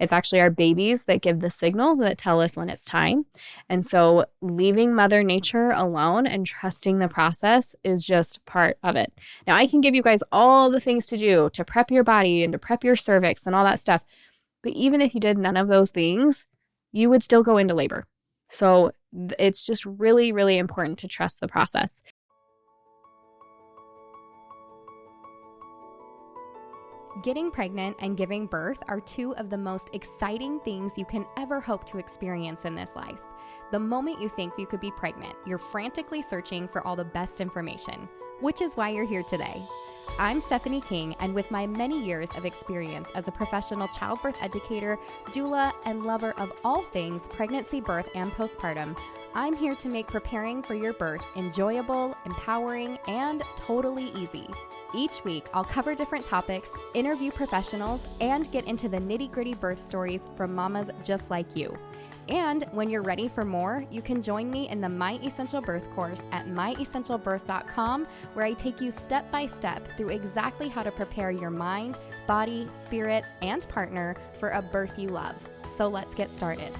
It's actually our babies that give the signal that tell us when it's time. And so leaving Mother Nature alone and trusting the process is just part of it. Now, I can give you guys all the things to do to prep your body and to prep your cervix and all that stuff. But even if you did none of those things, you would still go into labor. So it's just really, really important to trust the process. Getting pregnant and giving birth are two of the most exciting things you can ever hope to experience in this life. The moment you think you could be pregnant, you're frantically searching for all the best information, which is why you're here today. I'm Stephanie King, and with my many years of experience as a professional childbirth educator, doula, and lover of all things pregnancy, birth, and postpartum, I'm here to make preparing for your birth enjoyable, empowering, and totally easy. Each week, I'll cover different topics, interview professionals, and get into the nitty-gritty birth stories from mamas just like you. And when you're ready for more, you can join me in the My Essential Birth course at myessentialbirth.com, where I take you step by step through exactly how to prepare your mind, body, spirit, and partner for a birth you love. So let's get started.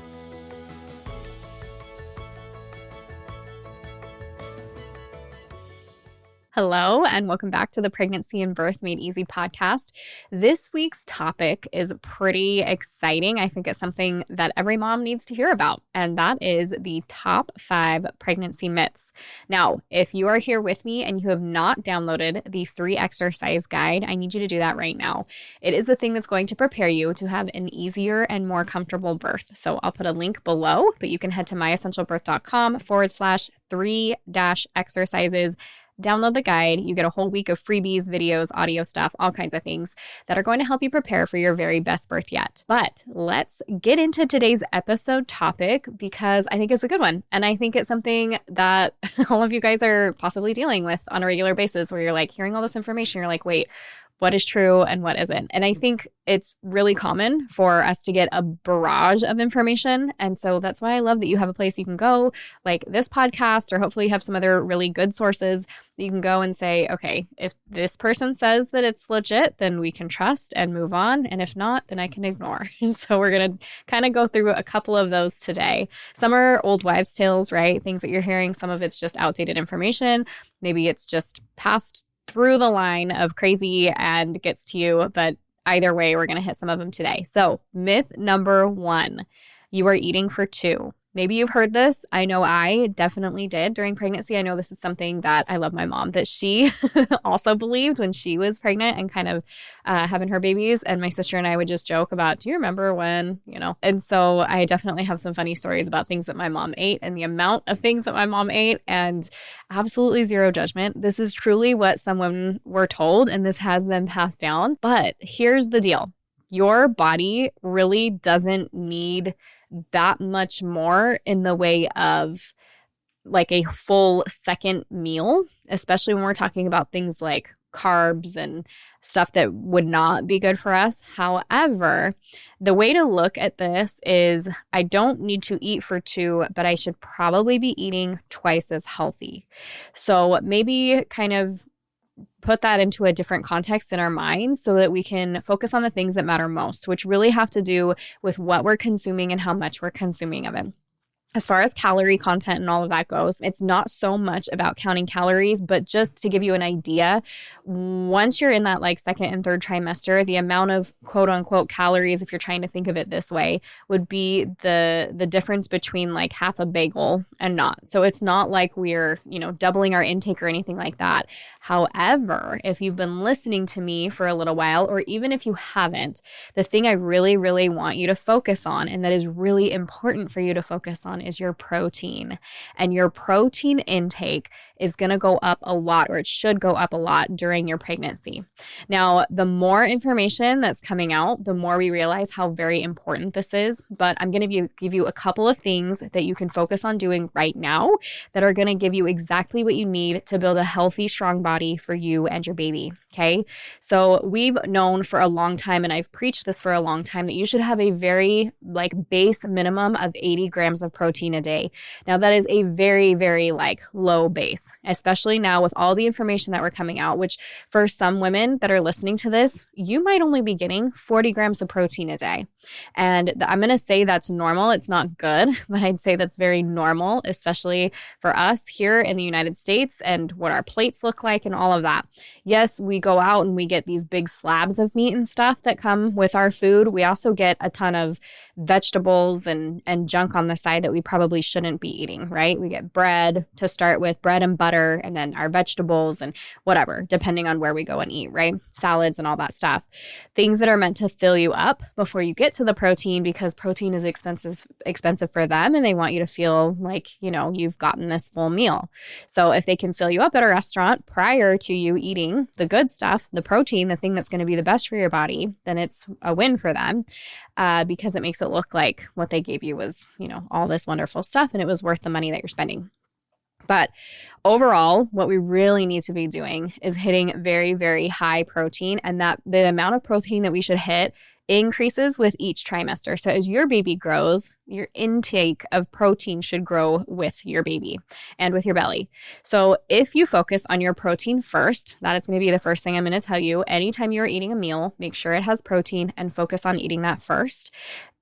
Hello, and welcome back to the Pregnancy and Birth Made Easy podcast. This week's topic is pretty exciting. I think it's something that every mom needs to hear about, and that is the top 5 pregnancy myths. Now, if you are here with me and you have not downloaded the 3 exercise guide, I need you to do that right now. It is the thing that's going to prepare you to have an easier and more comfortable birth. So I'll put a link below, but you can head to myessentialbirth.com/3-exercises. Download the guide. You get a whole week of freebies, videos, audio stuff, all kinds of things that are going to help you prepare for your very best birth yet. But let's get into today's episode topic because I think it's a good one. And I think it's something that all of you guys are possibly dealing with on a regular basis where you're like hearing all this information. You're like, wait, what is true and what isn't? And I think it's really common for us to get a barrage of information. And so that's why I love that you have a place you can go like this podcast, or hopefully you have some other really good sources that you can go and say, okay, if this person says that it's legit, then we can trust and move on. And if not, then I can ignore. So we're going to kind of go through a couple of those today. Some are old wives' tales, right? Things that you're hearing. Some of it's just outdated information. Maybe it's just passed through the line of crazy and gets to you. But either way, we're going to hit some of them today. So myth number 1, you are eating for 2. Maybe you've heard this. I know I definitely did during pregnancy. I know this is something that I love my mom, that she also believed when she was pregnant and kind of having her babies. And my sister and I would just joke about, do you remember when, And so I definitely have some funny stories about things that my mom ate and the amount of things that my mom ate, and absolutely zero judgment. This is truly what some women were told, and this has been passed down. But here's the deal. Your body really doesn't need that much more in the way of like a full second meal, especially when we're talking about things like carbs and stuff that would not be good for us. However, the way to look at this is I don't need to eat for 2, but I should probably be eating twice as healthy. So maybe kind of put that into a different context in our minds so that we can focus on the things that matter most, which really have to do with what we're consuming and how much we're consuming of it. As far as calorie content and all of that goes, it's not so much about counting calories, but just to give you an idea, once you're in that like second and third trimester, the amount of quote unquote calories, if you're trying to think of it this way, would be the difference between like half a bagel and not. So it's not like we're, doubling our intake or anything like that. However, if you've been listening to me for a little while, or even if you haven't, the thing I really, really want you to focus on, and that is really important for you to focus on, is your protein. And your protein intake is going to go up a lot, or it should go up a lot during your pregnancy. Now, the more information that's coming out, the more we realize how very important this is. But I'm going to give you a couple of things that you can focus on doing right now that are going to give you exactly what you need to build a healthy, strong body for you and your baby. Okay. So we've known for a long time, and I've preached this for a long time, that you should have a very base minimum of 80 grams of protein a day. Now that is a very, very low base. especially now with all the information that we're coming out, which for some women that are listening to this, you might only be getting 40 grams of protein a day. And I'm going to say that's normal. It's not good, but I'd say that's very normal, especially for us here in the United States and what our plates look like and all of that. Yes, we go out and we get these big slabs of meat and stuff that come with our food. We also get a ton of vegetables and junk on the side that we probably shouldn't be eating, right? We get bread to start with, bread and butter, and then our vegetables and whatever, depending on where we go and eat, right? Salads and all that stuff. Things that are meant to fill you up before you get to the protein, because protein is expensive for them and they want you to feel like, you've gotten this full meal. So if they can fill you up at a restaurant prior to you eating the good stuff, the protein, the thing that's going to be the best for your body, then it's a win for them because it makes it look like what they gave you was, all this wonderful stuff and it was worth the money that you're spending. But overall, what we really need to be doing is hitting very, very high protein, and that the amount of protein that we should hit increases with each trimester. So as your baby grows, your intake of protein should grow with your baby and with your belly. So if you focus on your protein first, that is going to be the first thing I'm going to tell you. Anytime you're eating a meal, make sure it has protein and focus on eating that first.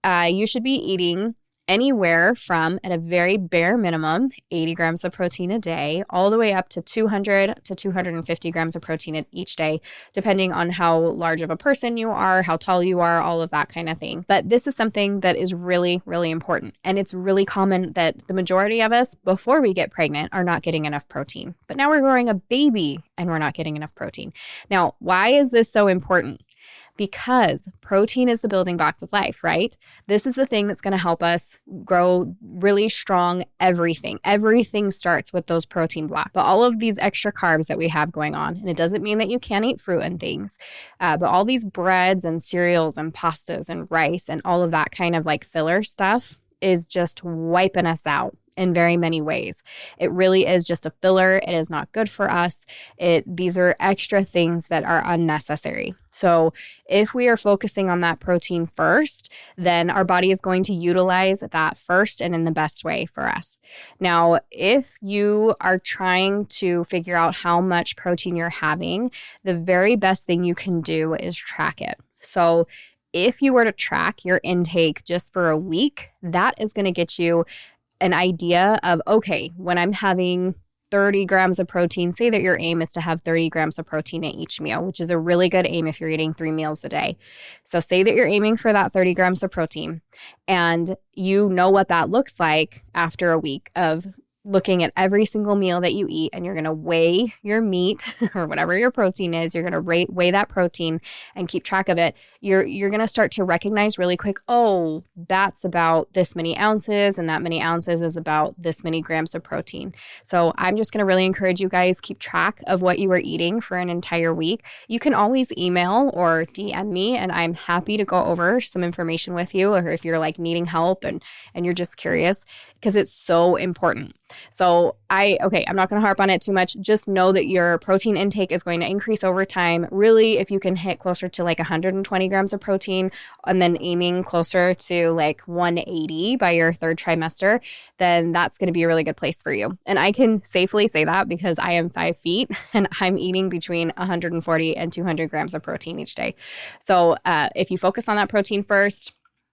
You should be eating anywhere from, at a very bare minimum, 80 grams of protein a day, all the way up to 200 to 250 grams of protein each day, depending on how large of a person you are, how tall you are, all of that kind of thing. But this is something that is really, really important. And it's really common that the majority of us, before we get pregnant, are not getting enough protein. But now we're growing a baby and we're not getting enough protein. Now, why is this so important? Because protein is the building blocks of life, right? This is the thing that's going to help us grow really strong everything. Everything starts with those protein blocks. But all of these extra carbs that we have going on, and it doesn't mean that you can't eat fruit and things, but all these breads and cereals and pastas and rice and all of that kind of like filler stuff is just wiping us out in very many ways. It really is just a filler. It is not good for us. These are extra things that are unnecessary. So if we are focusing on that protein first, then our body is going to utilize that first and in the best way for us. Now, if you are trying to figure out how much protein you're having, the very best thing you can do is track it. So if you were to track your intake just for a week, that is going to get you an idea of, okay, when I'm having 30 grams of protein, say that your aim is to have 30 grams of protein at each meal, which is a really good aim if you're eating 3 meals a day. So say that you're aiming for that 30 grams of protein, and you know what that looks like after a week of looking at every single meal that you eat, and you're going to weigh your meat or whatever your protein is. You're going to weigh that protein and keep track of it. You're going to start to recognize really quick, oh, that's about this many ounces, and that many ounces is about this many grams of protein. So I'm just going to really encourage you guys, keep track of what you are eating for an entire week. You can always email or DM me, and I'm happy to go over some information with you, or if you're like needing help and you're just curious, because it's so important. So I'm not going to harp on it too much. Just know that your protein intake is going to increase over time. Really, if you can hit closer to like 120 grams of protein and then aiming closer to like 180 by your third trimester, then that's going to be a really good place for you. And I can safely say that because I am 5 feet and I'm eating between 140 and 200 grams of protein each day. So if you focus on that protein first,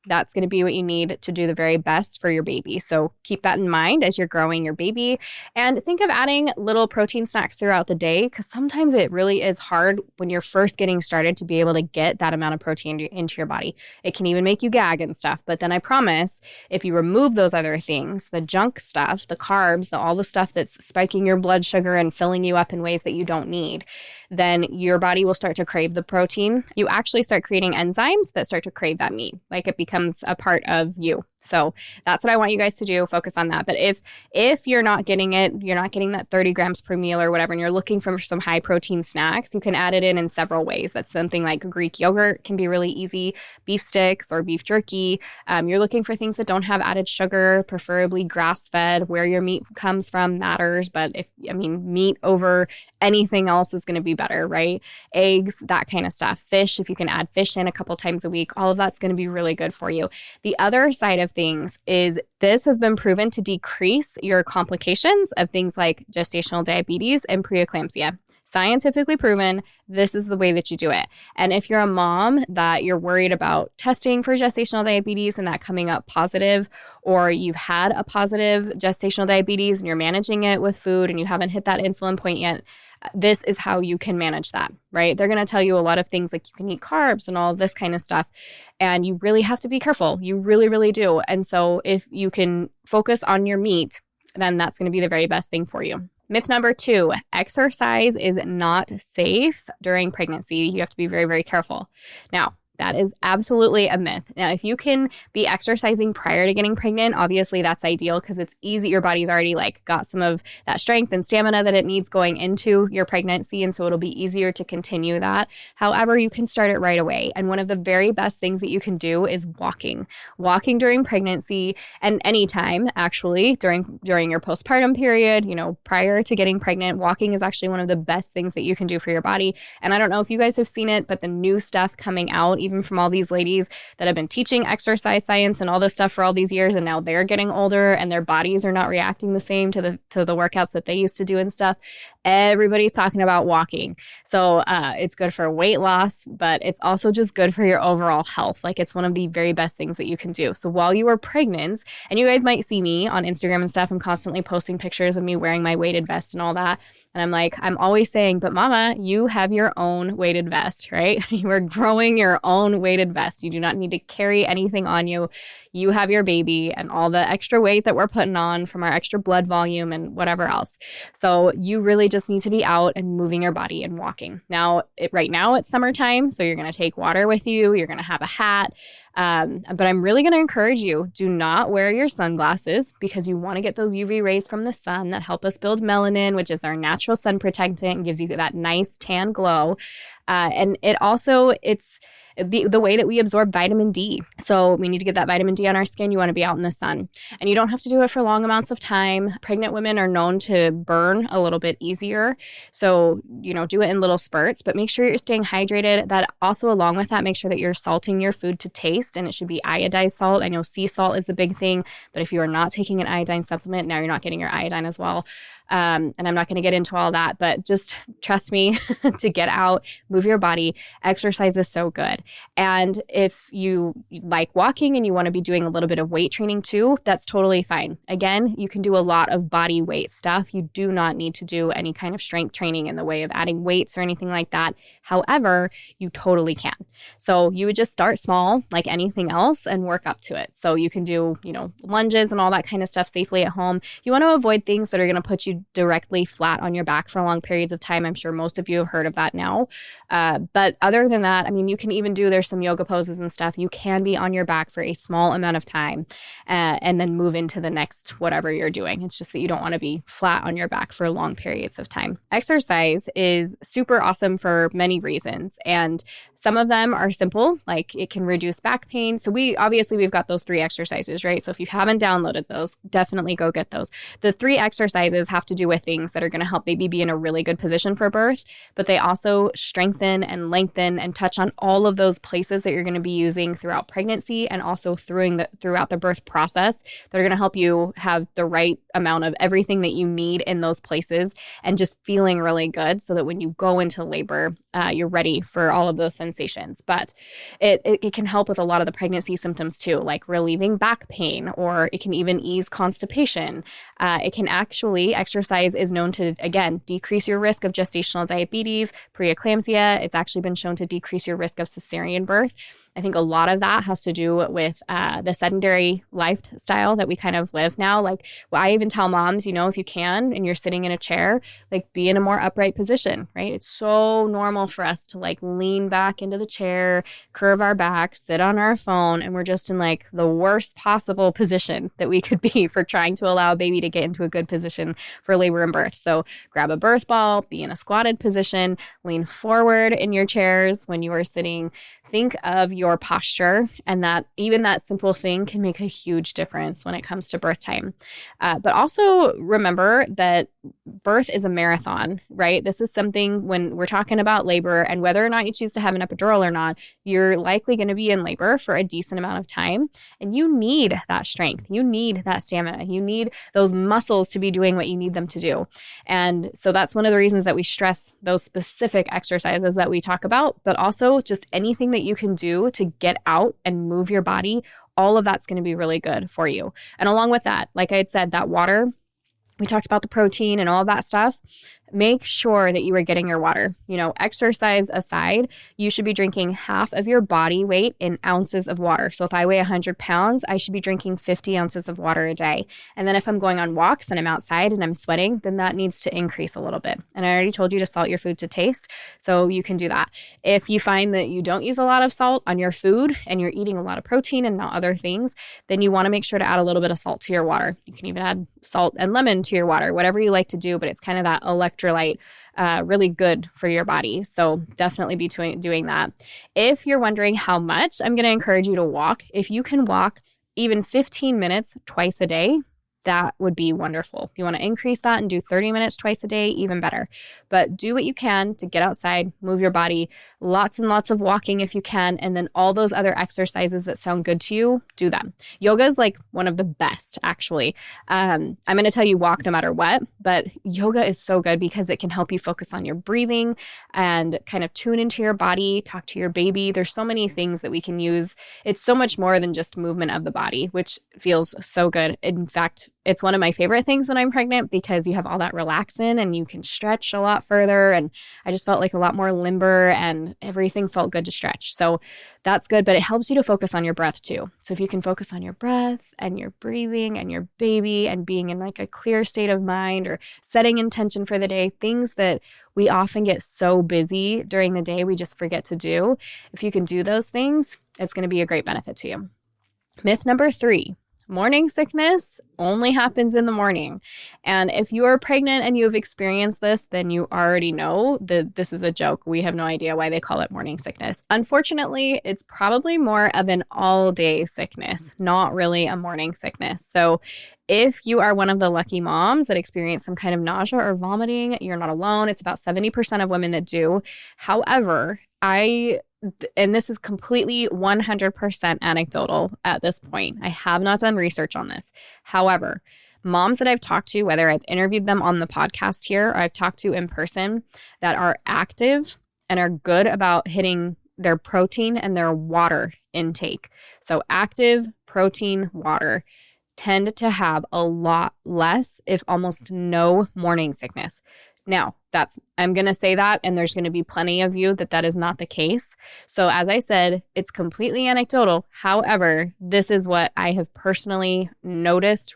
that's going to be what you need to do the very best for your baby. So keep that in mind as you're growing your baby, and think of adding little protein snacks throughout the day, because sometimes it really is hard when you're first getting started to be able to get that amount of protein into your body. It can even make you gag and stuff. But then I promise, if you remove those other things, the junk stuff, the carbs, all the stuff that's spiking your blood sugar and filling you up in ways that you don't need, then your body will start to crave the protein. You actually start creating enzymes that start to crave that meat. Like it becomes a part of you. So that's what I want you guys to do. Focus on that. But if you're not getting it, you're not getting that 30 grams per meal or whatever, and you're looking for some high protein snacks, you can add it in several ways. That's something like Greek yogurt can be really easy, beef sticks or beef jerky. You're looking for things that don't have added sugar, preferably grass-fed. Where your meat comes from matters, but meat over anything else is going to be better, right? Eggs, that kind of stuff. Fish, if you can add fish in a couple times a week, all of that's going to be really good for for you. The other side of things is this has been proven to decrease your complications of things like gestational diabetes and preeclampsia. Scientifically proven, this is the way that you do it. And if you're a mom that you're worried about testing for gestational diabetes and that coming up positive, or you've had a positive gestational diabetes and you're managing it with food and you haven't hit that insulin point yet, this is how you can manage that, right? They're going to tell you a lot of things like you can eat carbs and all this kind of stuff. And you really have to be careful. You really, really do. And so if you can focus on your meat, then that's going to be the very best thing for you. Myth number 2, exercise is not safe during pregnancy. You have to be very, very careful. Now, that is absolutely a myth. Now, if you can be exercising prior to getting pregnant, obviously that's ideal because it's easy. Your body's already got some of that strength and stamina that it needs going into your pregnancy. And so it'll be easier to continue that. However, you can start it right away. And one of the very best things that you can do is walking. Walking during pregnancy and anytime actually during your postpartum period, prior to getting pregnant, walking is actually one of the best things that you can do for your body. And I don't know if you guys have seen it, but the new stuff coming out, even from all these ladies that have been teaching exercise science and all this stuff for all these years, and now they're getting older and their bodies are not reacting the same to the workouts that they used to do and stuff. Everybody's talking about walking. So it's good for weight loss, but it's also just good for your overall health. It's one of the very best things that you can do. So while you are pregnant, and you guys might see me on Instagram and stuff, I'm constantly posting pictures of me wearing my weighted vest and all that. And I'm always saying, but mama, you have your own weighted vest, right? You are growing your own weighted vest. You do not need to carry anything on you. You have your baby and all the extra weight that we're putting on from our extra blood volume and whatever else. So you really just need to be out and moving your body and walking. Now, right now it's summertime, so you're going to take water with you. You're going to have a hat. But I'm really going to encourage you, do not wear your sunglasses because you want to get those UV rays from the sun that help us build melanin, which is our natural sun protectant and gives you that nice tan glow. And it's the way that we absorb vitamin D. So we need to get that vitamin D on our skin. You want to be out in the sun. And you don't have to do it for long amounts of time. Pregnant women are known to burn a little bit easier. So, do it in little spurts, but make sure you're staying hydrated. That also, along with that, make sure that you're salting your food to taste, and it should be iodized salt. I know sea salt is the big thing, but if you are not taking an iodine supplement, now you're not getting your iodine as well. And I'm not going to get into all that, but just trust me to get out, move your body. Exercise is so good. And if you like walking and you want to be doing a little bit of weight training too, that's totally fine. Again, you can do a lot of body weight stuff. You do not need to do any kind of strength training in the way of adding weights or anything like that. However, you totally can. So you would just start small like anything else and work up to it. So you can do, lunges and all that kind of stuff safely at home. You want to avoid things that are going to put you directly flat on your back for long periods of time. I'm sure most of you have heard of that now. But other than that, you can even there's some yoga poses and stuff. You can be on your back for a small amount of time and then move into the next whatever you're doing. It's just that you don't want to be flat on your back for long periods of time. Exercise is super awesome for many reasons. And some of them are simple, like it can reduce back pain. So we've got those 3 exercises, right? So if you haven't downloaded those, definitely go get those. The 3 exercises have to do with things that are going to help baby be in a really good position for birth, but they also strengthen and lengthen and touch on all of those places that you're going to be using throughout pregnancy and also throughout the birth process that are going to help you have the right amount of everything that you need in those places and just feeling really good so that when you go into labor, you're ready for all of those sensations. But it can help with a lot of the pregnancy symptoms too, like relieving back pain, or it can even ease constipation. It can actually, exercise is known to, again, decrease your risk of gestational diabetes, preeclampsia. It's actually been shown to decrease your risk of cesarean birth. I think a lot of that has to do with the sedentary lifestyle that we kind of live now. I even tell moms, if you can and you're sitting in a chair, be in a more upright position, right? It's so normal for us to lean back into the chair, curve our back, sit on our phone, and we're just in the worst possible position that we could be for trying to allow a baby to get into a good position for labor and birth. So grab a birth ball, be in a squatted position, lean forward in your chairs when you are sitting, think of your posture, and that even that simple thing can make a huge difference when it comes to birth time. But also remember that birth is a marathon, right? This is something when we're talking about labor and whether or not you choose to have an epidural or not, you're likely going to be in labor for a decent amount of time. And you need that strength. You need that stamina. You need those muscles to be doing what you need them to do. And so that's one of the reasons that we stress those specific exercises that we talk about, but also just anything that you can do to get out and move your body. All of that's going to be really good for you. And along with that, like I had said, that water, we talked about the protein and all of that stuff. Make sure that you are getting your water. Exercise aside, you should be drinking half of your body weight in ounces of water. So if I weigh 100 pounds, I should be drinking 50 ounces of water a day. And then if I'm going on walks and I'm outside and I'm sweating, then that needs to increase a little bit. And I already told you to salt your food to taste, so you can do that. If you find that you don't use a lot of salt on your food and you're eating a lot of protein and not other things, then you want to make sure to add a little bit of salt to your water. You can even add salt and lemon to your water, whatever you like to do, but it's kind of that electrolyte, really good for your body. So definitely be doing that. If you're wondering how much, I'm going to encourage you to walk. If you can walk even 15 minutes twice a day, that would be wonderful. If you want to increase that and do 30 minutes twice a day, even better. But do what you can to get outside, move your body, lots and lots of walking if you can, and then all those other exercises that sound good to you, do them. Yoga is like one of the best, actually. I'm going to tell you walk no matter what, but yoga is so good because it can help you focus on your breathing and kind of tune into your body, talk to your baby. There's so many things that we can use. It's so much more than just movement of the body, which feels so good. In fact, it's one of my favorite things when I'm pregnant because you have all that relaxin and you can stretch a lot further. And I just felt like a lot more limber and everything felt good to stretch. So that's good, but it helps you to focus on your breath too. So if you can focus on your breath and your breathing and your baby and being in like a clear state of mind or setting intention for the day, things that we often get so busy during the day, we just forget to do. If you can do those things, it's going to be a great benefit to you. Myth number 3. Morning sickness only happens in the morning. And if you are pregnant and you have experienced this, then you already know that this is a joke. We have no idea why they call it morning sickness. Unfortunately, it's probably more of an all-day sickness, not really a morning sickness. So if you are one of the lucky moms that experience some kind of nausea or vomiting, you're not alone. It's about 70% of women that do. However, and this is completely 100% anecdotal at this point. I have not done research on this. However, moms that I've talked to, whether I've interviewed them on the podcast here or I've talked to in person that are active and are good about hitting their protein and their water intake. So active, protein, water tend to have a lot less, if almost no morning sickness. Now, I'm going to say that, and there's going to be plenty of you that is not the case. So as I said, it's completely anecdotal. However, this is what I have personally noticed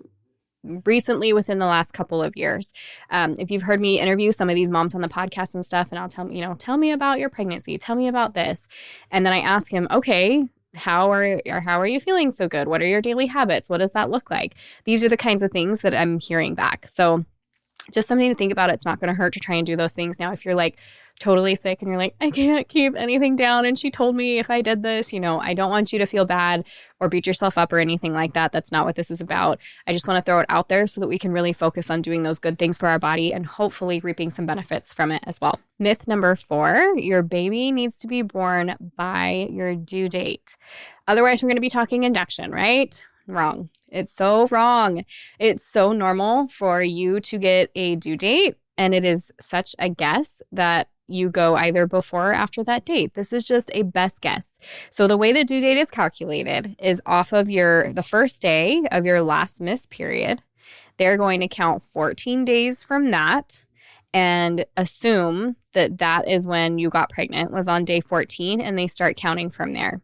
recently within the last couple of years. If you've heard me interview some of these moms on the podcast and stuff, and I'll tell me about your pregnancy, tell me about this. And then I ask him, okay, how are you feeling so good? What are your daily habits? What does that look like? These are the kinds of things that I'm hearing back. So just something to think about. It's not going to hurt to try and do those things. Now, if you're like totally sick and you're like, I can't keep anything down, and she told me if I did this, I don't want you to feel bad or beat yourself up or anything like that. That's not what this is about. I just want to throw it out there so that we can really focus on doing those good things for our body and hopefully reaping some benefits from it as well. Myth number 4, your baby needs to be born by your due date. Otherwise, we're going to be talking induction, right? Wrong. It's so wrong. It's so normal for you to get a due date, and it is such a guess that you go either before or after that date. This is just a best guess. So the way the due date is calculated is off of the first day of your last missed period. They're going to count 14 days from that and assume that that is when you got pregnant, was on day 14, and they start counting from there.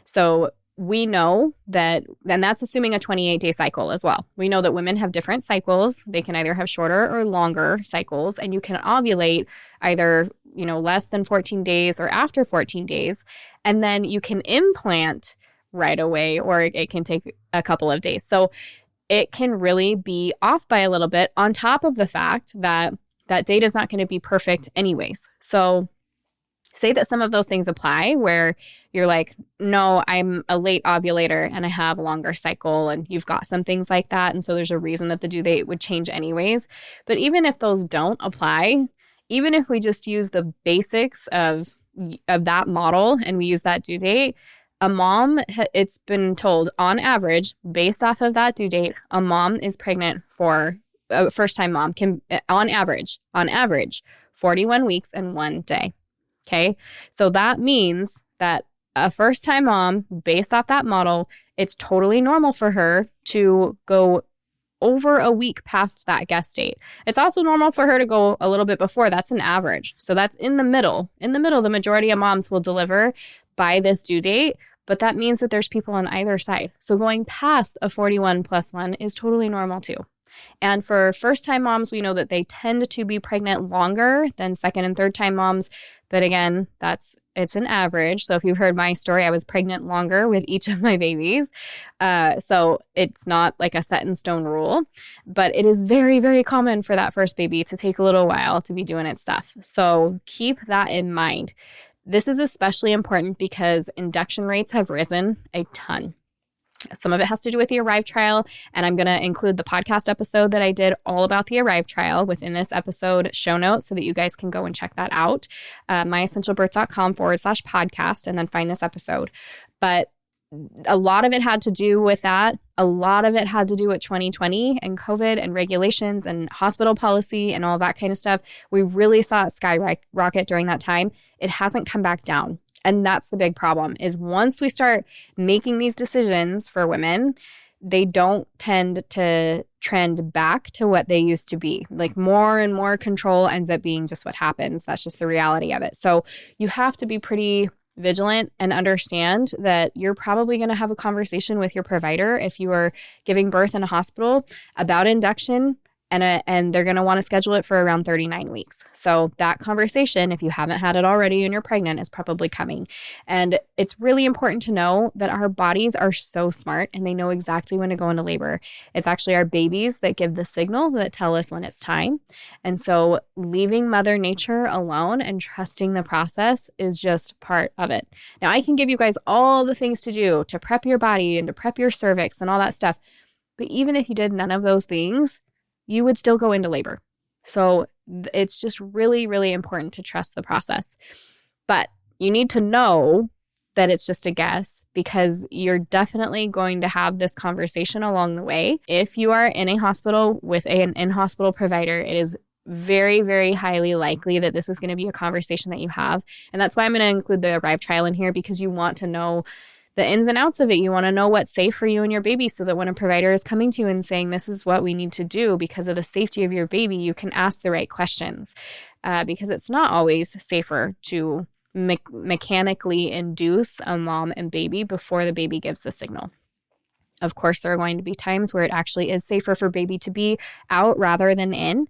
So we know that, and that's assuming a 28-day cycle as well. We know that women have different cycles. They can either have shorter or longer cycles, and you can ovulate either, less than 14 days or after 14 days, and then you can implant right away, or it can take a couple of days. So it can really be off by a little bit, on top of the fact that that date is not going to be perfect anyways. So Say that some of those things apply where you're like, no, I'm a late ovulator and I have a longer cycle, and you've got some things like that. And so there's a reason that the due date would change anyways. But even if those don't apply, even if we just use the basics of that model and we use that due date, a mom, it's been told on average, based off of that due date, a mom is pregnant for a first-time mom can, on average, 41 weeks and 1 day. Okay, so that means that a first-time mom, based off that model, it's totally normal for her to go over a week past that guest date. It's also normal for her to go a little bit before. That's an average. So that's in the middle. In the middle, the majority of moms will deliver by this due date, but that means that there's people on either side. So going past a 41 plus 1 is totally normal too. And for first-time moms, we know that they tend to be pregnant longer than second and third-time moms. But again, it's an average. So if you heard my story, I was pregnant longer with each of my babies. So it's not like a set in stone rule, but it is very, very common for that first baby to take a little while to be doing its stuff. So keep that in mind. This is especially important because induction rates have risen a ton. Some of it has to do with the Arrive trial, and I'm going to include the podcast episode that I did all about the Arrive trial within this episode show notes so that you guys can go and check that out. myessentialbirth.com/podcast, and then find this episode. But a lot of it had to do with that. A lot of it had to do with 2020 and COVID and regulations and hospital policy and all that kind of stuff. We really saw it skyrocket during that time. It hasn't come back down. And that's the big problem, is once we start making these decisions for women, they don't tend to trend back to what they used to be. Like more and more control ends up being just what happens. That's just the reality of it. So you have to be pretty vigilant and understand that you're probably going to have a conversation with your provider if you are giving birth in a hospital about induction. And they're going to want to schedule it for around 39 weeks. So that conversation, if you haven't had it already and you're pregnant, is probably coming. And it's really important to know that our bodies are so smart and they know exactly when to go into labor. It's actually our babies that give the signal that tell us when it's time. And so leaving Mother Nature alone and trusting the process is just part of it. Now, I can give you guys all the things to do to prep your body and to prep your cervix and all that stuff. But even if you did none of those things, you would still go into labor. So it's just really, really important to trust the process. But you need to know that it's just a guess, because you're definitely going to have this conversation along the way. If you are in a hospital with an in-hospital provider, it is very, very highly likely that this is going to be a conversation that you have. And that's why I'm going to include the Arrive trial in here, because you want to know the ins and outs of it. You want to know what's safe for you and your baby, so that when a provider is coming to you and saying, this is what we need to do because of the safety of your baby, you can ask the right questions, because it's not always safer to mechanically induce a mom and baby before the baby gives the signal. Of course, there are going to be times where it actually is safer for baby to be out rather than in,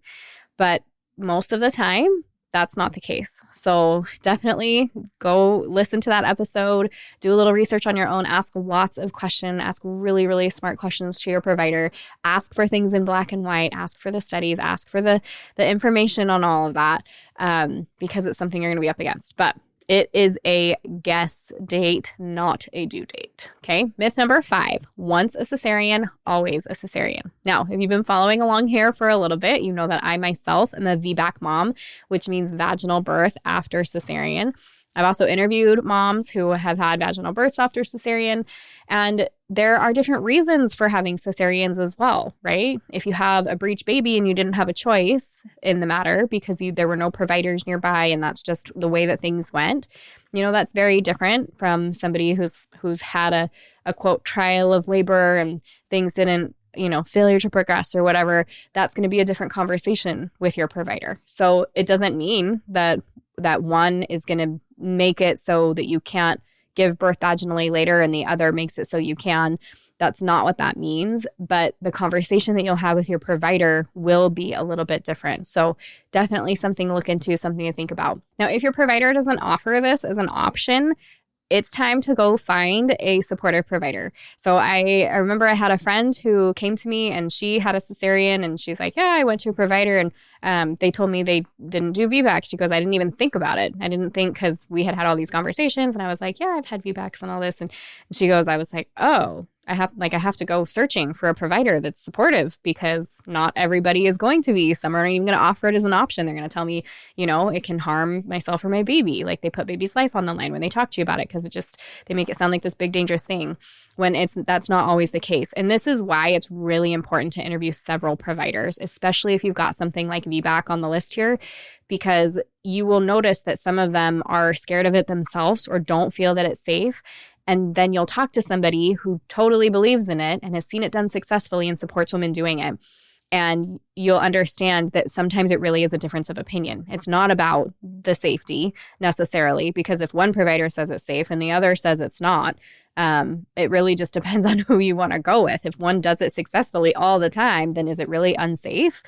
but most of the time, that's not the case. So definitely go listen to that episode, do a little research on your own, ask lots of questions, ask really, really smart questions to your provider, ask for things in black and white, ask for the studies, ask for the information on all of that, because it's something you're going to be up against. But it is a guess date, not a due date. Okay. Myth number 5, once a cesarean, always a cesarean. Now, if you've been following along here for a little bit, you know that I myself am a VBAC mom, which means vaginal birth after cesarean. I've also interviewed moms who have had vaginal births after cesarean, and there are different reasons for having cesareans as well, right? If you have a breech baby and you didn't have a choice in the matter because there were no providers nearby and that's just the way that things went, that's very different from somebody who's had a quote trial of labor and things didn't, failure to progress or whatever. That's going to be a different conversation with your provider. So it doesn't mean that one is going to make it so that you can't give birth vaginally later and the other makes it so you can. That's not what that means. But the conversation that you'll have with your provider will be a little bit different. So definitely something to look into, something to think about. Now, if your provider doesn't offer this as an option, it's time to go find a supportive provider. So I remember I had a friend who came to me and she had a cesarean and she's like, yeah, I went to a provider and they told me they didn't do VBAC. She goes, I didn't even think about it. I didn't think, because we had all these conversations and I was like, yeah, I've had VBACs and all this. And she goes, I was like, oh, I have to go searching for a provider that's supportive, because not everybody is going to be. Some are even going to offer it as an option. They're going to tell me, it can harm myself or my baby. Like, they put baby's life on the line when they talk to you about it, because they make it sound like this big dangerous thing when that's not always the case. And this is why it's really important to interview several providers, especially if you've got something like VBAC on the list here, because you will notice that some of them are scared of it themselves or don't feel that it's safe. And then you'll talk to somebody who totally believes in it and has seen it done successfully and supports women doing it. And you'll understand that sometimes it really is a difference of opinion. It's not about the safety necessarily, because if one provider says it's safe and the other says it's not, it really just depends on who you want to go with. If one does it successfully all the time, then is it really unsafe?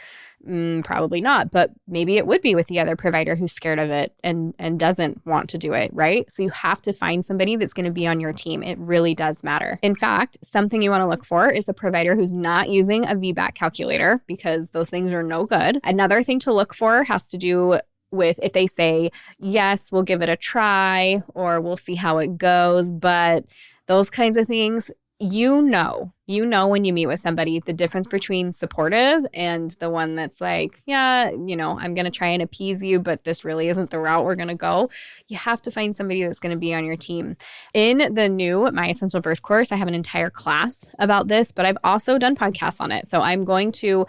Probably not, but maybe it would be with the other provider who's scared of it and doesn't want to do it, right? So you have to find somebody that's going to be on your team. It really does matter. In fact, something you want to look for is a provider who's not using a VBAC calculator, because those things are no good. Another thing to look for has to do with if they say, yes, we'll give it a try, or we'll see how it goes, but those kinds of things. You know when you meet with somebody, the difference between supportive and the one that's like, yeah, I'm going to try and appease you, but this really isn't the route we're going to go. You have to find somebody that's going to be on your team. In the new My Essential Birth course, I have an entire class about this, but I've also done podcasts on it. So I'm going to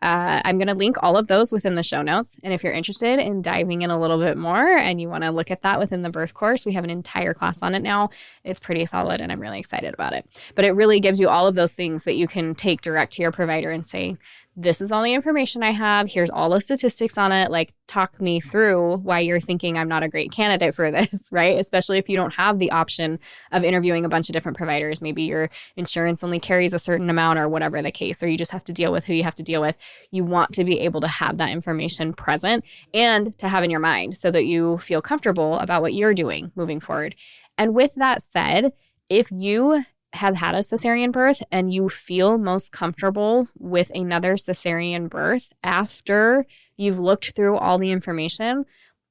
link all of those within the show notes. And if you're interested in diving in a little bit more and you want to look at that within the birth course, we have an entire class on it now. It's pretty solid and I'm really excited about it. But it really gives you all of those things that you can take direct to your provider and say, this is all the information I have. Here's all the statistics on it. Like, talk me through why you're thinking I'm not a great candidate for this, right? Especially if you don't have the option of interviewing a bunch of different providers. Maybe your insurance only carries a certain amount or whatever the case, or you just have to deal with who you have to deal with. You want to be able to have that information present and to have in your mind so that you feel comfortable about what you're doing moving forward. And with that said, if you have had a cesarean birth and you feel most comfortable with another cesarean birth after you've looked through all the information,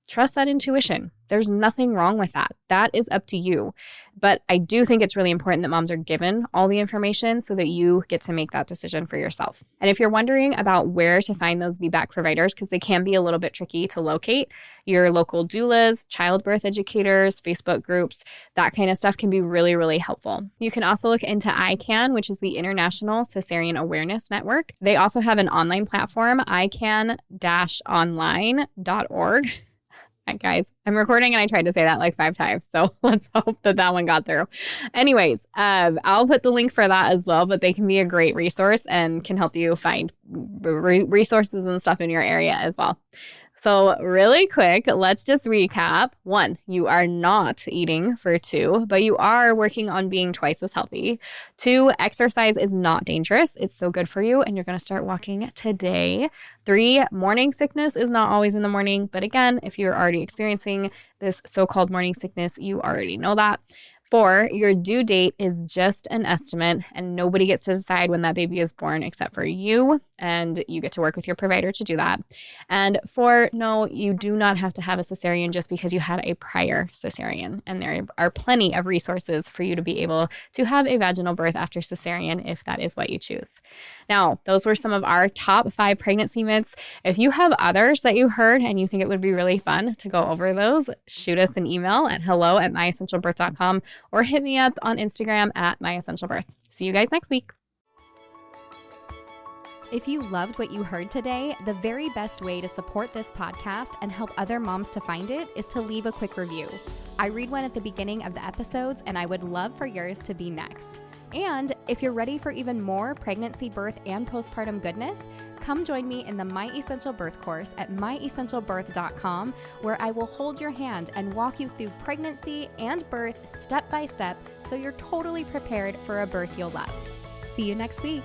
trust that intuition. There's nothing wrong with that. That is up to you. But I do think it's really important that moms are given all the information so that you get to make that decision for yourself. And if you're wondering about where to find those VBAC providers, because they can be a little bit tricky to locate, your local doulas, childbirth educators, Facebook groups, that kind of stuff can be really, really helpful. You can also look into ICAN, which is the International Cesarean Awareness Network. They also have an online platform, ican-online.org. Guys, I'm recording and I tried to say that like 5 times. So let's hope that one got through. Anyways, I'll put the link for that as well, but they can be a great resource and can help you find resources and stuff in your area as well. So really quick, let's just recap. 1, you are not eating for 2, but you are working on being twice as healthy. 2, exercise is not dangerous. It's so good for you, and you're going to start walking today. 3, morning sickness is not always in the morning. But again, if you're already experiencing this so-called morning sickness, you already know that. 4, your due date is just an estimate and nobody gets to decide when that baby is born except for you, and you get to work with your provider to do that. And 4, no, you do not have to have a cesarean just because you had a prior cesarean, and there are plenty of resources for you to be able to have a vaginal birth after cesarean if that is what you choose. Now, those were some of our top 5 pregnancy myths. If you have others that you heard and you think it would be really fun to go over those, shoot us an email at hello@myessentialbirth.com or hit me up on Instagram at myessentialbirth. See you guys next week. If you loved what you heard today, the very best way to support this podcast and help other moms to find it is to leave a quick review. I read one at the beginning of the episodes, and I would love for yours to be next. And if you're ready for even more pregnancy, birth, and postpartum goodness, come join me in the My Essential Birth course at myessentialbirth.com, where I will hold your hand and walk you through pregnancy and birth step by step so you're totally prepared for a birth you'll love. See you next week.